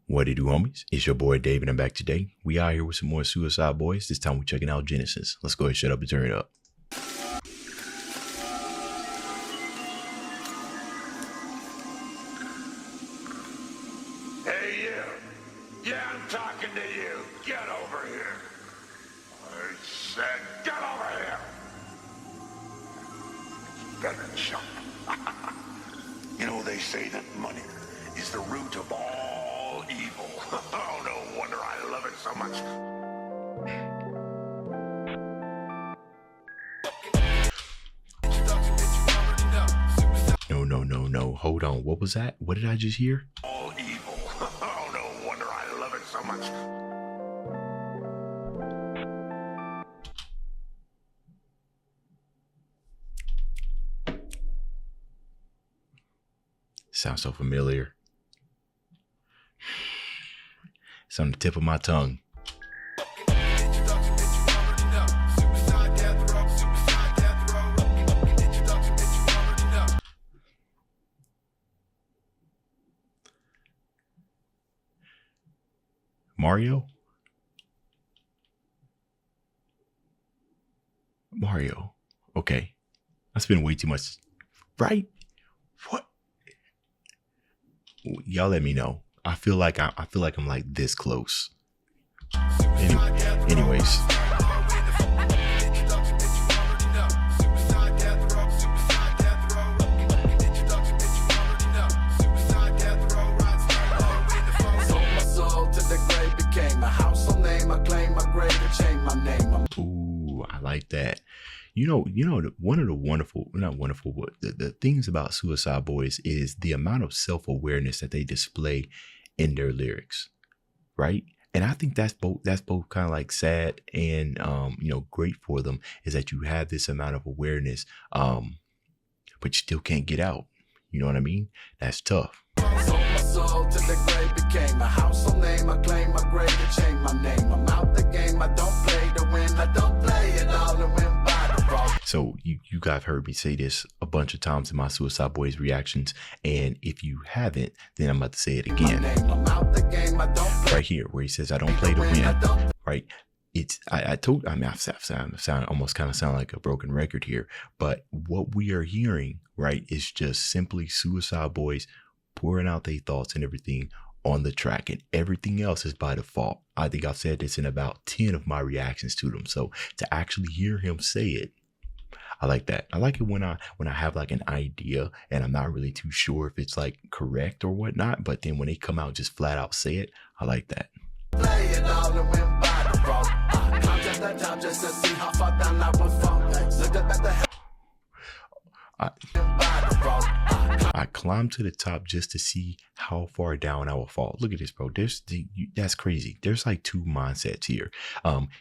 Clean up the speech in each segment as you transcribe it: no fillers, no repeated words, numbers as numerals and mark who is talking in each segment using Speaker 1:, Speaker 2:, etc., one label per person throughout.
Speaker 1: What it do, homies? It's your boy Dave, and I'm back today. We out here with some more Suicide Boys. This time we're checking out Genesis. Let's go ahead, shut up and turn it up.
Speaker 2: Hey, you. Yeah, I'm talking to you. Get over here. I said, get over here. Better jump. You know, they say that money is the root of all evil. Oh, no wonder I love it so much.
Speaker 1: No. Hold on. What was that? What did I just hear?
Speaker 2: All evil. Oh, no wonder I love it so much.
Speaker 1: Sounds so familiar. It's on the tip of my tongue. Mario. Okay. I spend way too much. Right? What? Y'all let me know. I feel like I'm like this close. Anyways. Ooh, I like that. You know, one of the wonderful, not wonderful, but the things about Suicide Boys is the amount of self-awareness that they display in their lyrics, right? And I think that's both kind of like sad and, great for them, is that you have this amount of awareness, but you still can't get out. You know what I mean? That's tough. Sold my soul to the grave, became a household name. I claim my grave to change my name. I'm out the game. I don't play to win. I don't play it all to win by the road. So you guys heard me say this a bunch of times in my Suicide Boys reactions, and if you haven't, then I'm about to say it again. I'm out the game. I don't play. Right here, where he says, "I don't play to win." Right. I almost kind of sound like a broken record here, but what we are hearing, right, is just simply Suicide Boys pouring out their thoughts and everything on the track, and everything else is by default. I think I've said this in about 10 of my reactions to them. So to actually hear him say it, I like that. I like it when I have like an idea and I'm not really too sure if it's like correct or whatnot, but then when they come out just flat out say it, I like that. Play it all and win by the road. Climbed at the top just to see how far down I was from. Looked up at the I climbed to the top just to see how far down I will fall. Look at this, bro. That's crazy. There's like two mindsets here.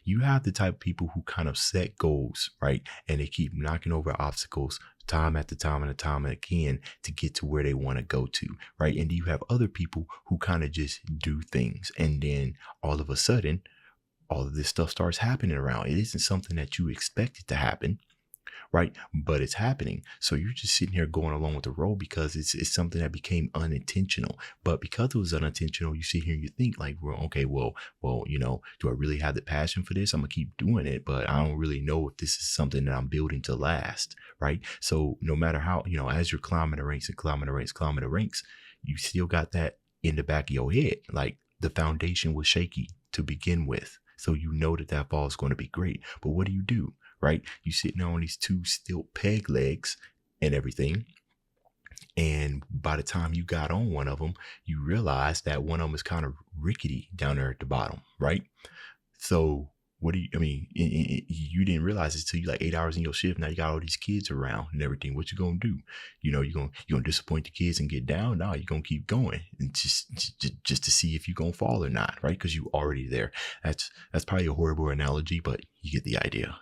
Speaker 1: You have the type of people who kind of set goals, right? And they keep knocking over obstacles time after time and time and again to get to where they want to go to, right? And you have other people who kind of just do things, and then all of a sudden, all of this stuff starts happening around. It isn't something that you expected to happen, right? But it's happening. So you're just sitting here going along with the road because it's something that became unintentional. But because it was unintentional, you sit here and you think like, well, okay, well, do I really have the passion for this? I'm gonna keep doing it, but I don't really know if this is something that I'm building to last, right? So no matter how, as you're climbing the ranks, you still got that in the back of your head. Like the foundation was shaky to begin with. So you know that fall is going to be great. But what do? Right? You sitting on these two steel peg legs and everything. And by the time you got on one of them, you realize that one of them is kind of rickety down there at the bottom. Right? So you didn't realize it till you like 8 hours in your shift. Now you got all these kids around and everything. What you going to do? You're going to disappoint the kids and get down? No, you're going to keep going and just to see if you're going to fall or not. Right? Because you already there. That's probably a horrible analogy, but you get the idea.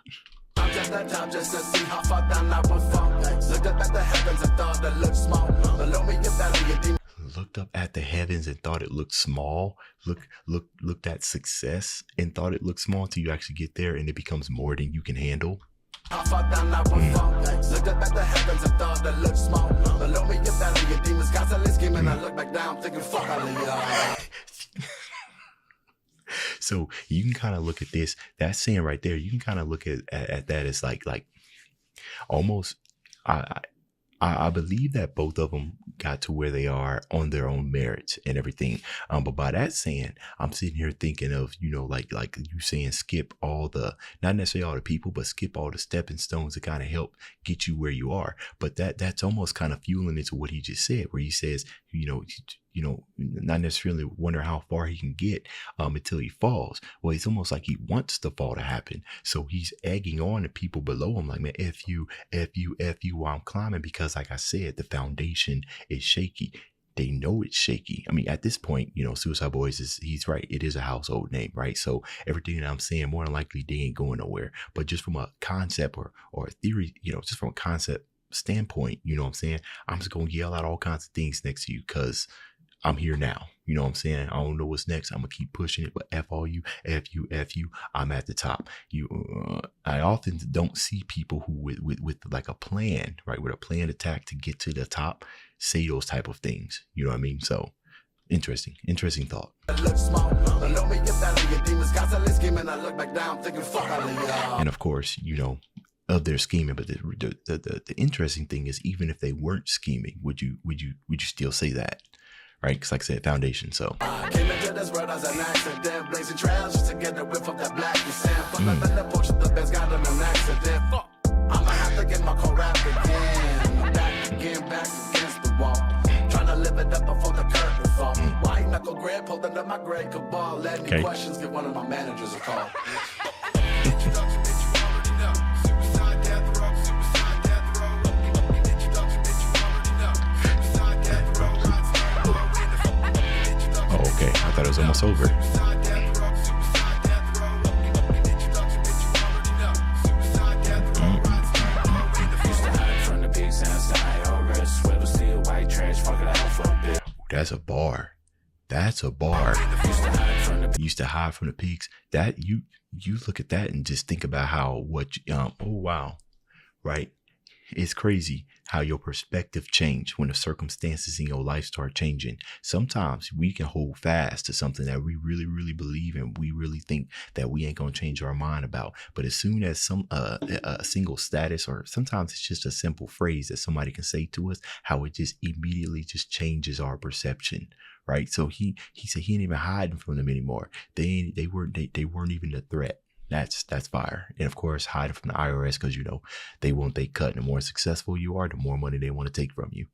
Speaker 1: Just to see how far down I was from. Looked up at the heavens and thought it looked small. Below me, your belly, your demon. Looked up at the heavens and thought it looked small. Looked at success and thought it looked small till you actually get there and it becomes more than you can handle. How far down I was looked up at the heavens and thought it looked small. Below me, your belly, your demons constantly scheming. I look back down thinking, fuck all of y'all. So you can kind of look at this, that saying right there, you can kind of look at that as like almost, I believe that both of them got to where they are on their own merits and everything. But by that saying, I'm sitting here thinking of, like you saying, skip all the, not necessarily all the people, but skip all the stepping stones to kind of help get you where you are. But that's almost kind of fueling into what he just said, where he says, not necessarily wonder how far he can get until he falls. Well, it's almost like he wants the fall to happen. So he's egging on the people below him, like, man, F you while I'm climbing, because like I said, the foundation is shaky. They know it's shaky. I mean, at this point, Suicideboyz he's right. It is a household name, right? So everything that I'm saying, more than likely, they ain't going nowhere. But just from a concept or a theory, just from a concept standpoint, you know what I'm saying? I'm just going to yell out all kinds of things next to you because I'm here now. You know what I'm saying? I don't know what's next. I'm going to keep pushing it, but F all you, F you, I'm at the top. I often don't see people who with like a plan, right? With a planned attack to get to the top, say those type of things. You know what I mean? So interesting thought. And of course, of their scheming, but the interesting thing is, even if they weren't scheming, would you still say that? Right, because like I said, foundation. So I came into this world as an accident, blazing trails just to get the whiff of that black sand. The best got in an accident. I'ma have to get my core rap again. Back against the wall. Trying to live it up before the curtain fall. White knuckle grip holding up my great cabal. Let me questions, give one of my managers a call. Okay, I thought it was almost over. That's a bar. That's a bar. Used to hide from the peaks. That you look at that and just think about how oh wow, right? It's crazy how your perspective change when the circumstances in your life start changing. Sometimes we can hold fast to something that we really, really believe in. We really think that we ain't going to change our mind about. But as soon as a single status, or sometimes it's just a simple phrase that somebody can say to us, how it just immediately just changes our perception. Right. So he said he ain't even hiding from them anymore. They weren't even a threat. That's fire. And of course, hiding from the IRS, because they want they cut. And the more successful you are, the more money they want to take from you.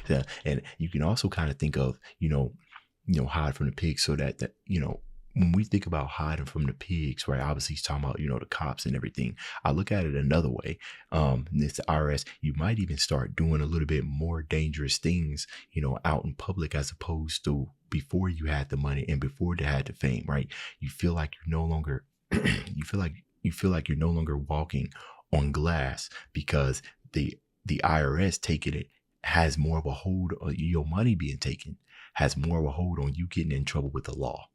Speaker 1: Yeah. And you can also kind of think of hide from the pigs, so that when we think about hiding from the pigs, right? Obviously, he's talking about the cops and everything. I look at it another way. This IRS, you might even start doing a little bit more dangerous things, out in public, as opposed to before you had the money and before they had the fame, right? You feel like you're no longer, you feel like you're no longer walking on glass, because the IRS taking it has more of a hold on your money being taken, has more of a hold on you getting in trouble with the law.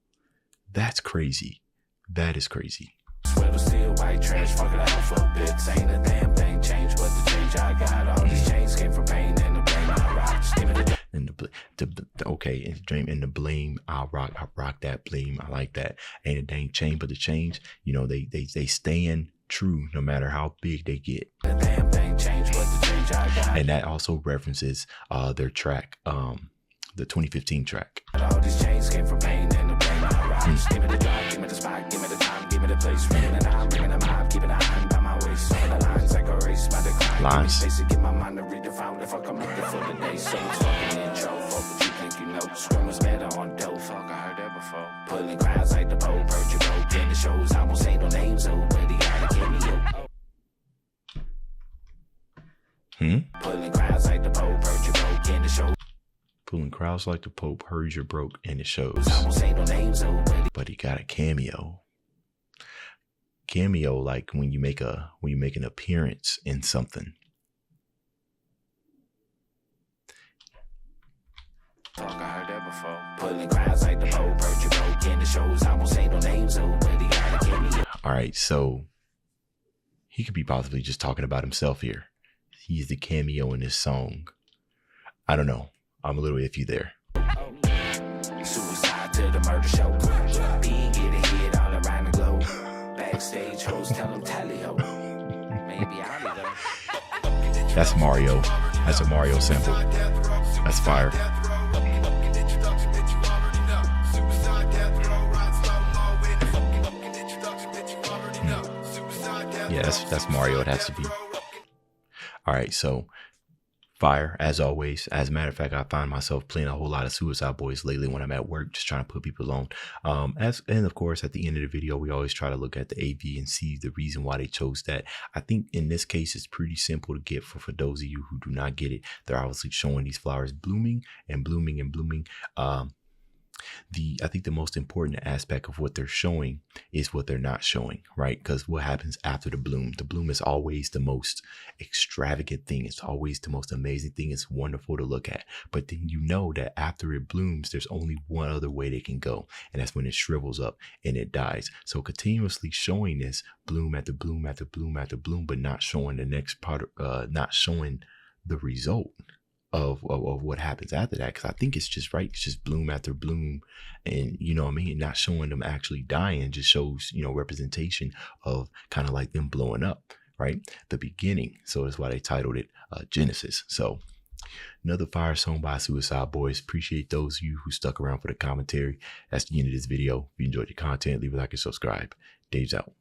Speaker 1: That's crazy. That is crazy. Sweater still white trash, fuck it out for a bit. Ain't a damn thing changed, but the change I got. All these chains came from pain and the blame I rock. Just give me the okay, and the dream and the blame I rock that blame. I like that. Ain't a dang change, but the change, they staying true no matter how big they get. The damn thing changed, but the change I got. And that also references their track, the 2015 track. All these chains came from pain and the blame I rock. Just give me the drive, give me the spot, give me the time, give me the place. Bringing it on, bringing the mob, keeping an eye by my waist. Some of the lines like a race, my decline. Lines. Space to get my mind to redefine if I come up for the day. So it's fucking intro, fuck what you think you know. Scrum was better on dough, fuck, I heard that before. Pulling crowds like the Pope, purge your boat. In the shows, I won't say no names, oh, but he got a cameo. Pulling crowds like the Pope, purge your boat. In the show. Pulling crowds like the Pope, heard you're broke, and it shows. I won't say no names, oh, but he got a cameo. Cameo, like when you make an appearance in something. Fuck, I heard that before. Pulling crowds like the Pope, heard you're broke, and it shows. I won't say no names, oh, but he got a cameo. All right, so he could be possibly just talking about himself here. He's the cameo in this song. I don't know. I'm a little iffy there. Suicide to the murder show.
Speaker 3: backstage, hoes tell him tally ho. Maybe I'll though.
Speaker 1: That's Mario. That's a Mario sample. That's fire. Yeah, that's Mario. It has to be. All right, so fire as always. As a matter of fact, I find myself playing a whole lot of Suicide Boys lately when I'm at work, just trying to put people on. And of course, at the end of the video, we always try to look at the AV and see the reason why they chose that. I think in this case, it's pretty simple to get for those of you who do not get it. They're obviously showing these flowers blooming and blooming and blooming. I think the most important aspect of what they're showing is what they're not showing, right? Because what happens after the bloom is always the most extravagant thing. It's always the most amazing thing. It's wonderful to look at. But then you know that after it blooms, there's only one other way they can go. And that's when it shrivels up and it dies. So continuously showing this bloom after bloom after bloom after bloom, but not showing the next part, not showing the result of what happens after that, because I think it's just right. It's just bloom after bloom, and you know what I mean, not showing them actually dying just shows, you know, representation of kind of like them blowing up, right? The beginning. So that's why they titled it Genesis. So another fire song by Suicideboyz. Appreciate those of you who stuck around for the commentary. That's the end of this video. If you enjoyed the content, leave a like and subscribe. Dave's out.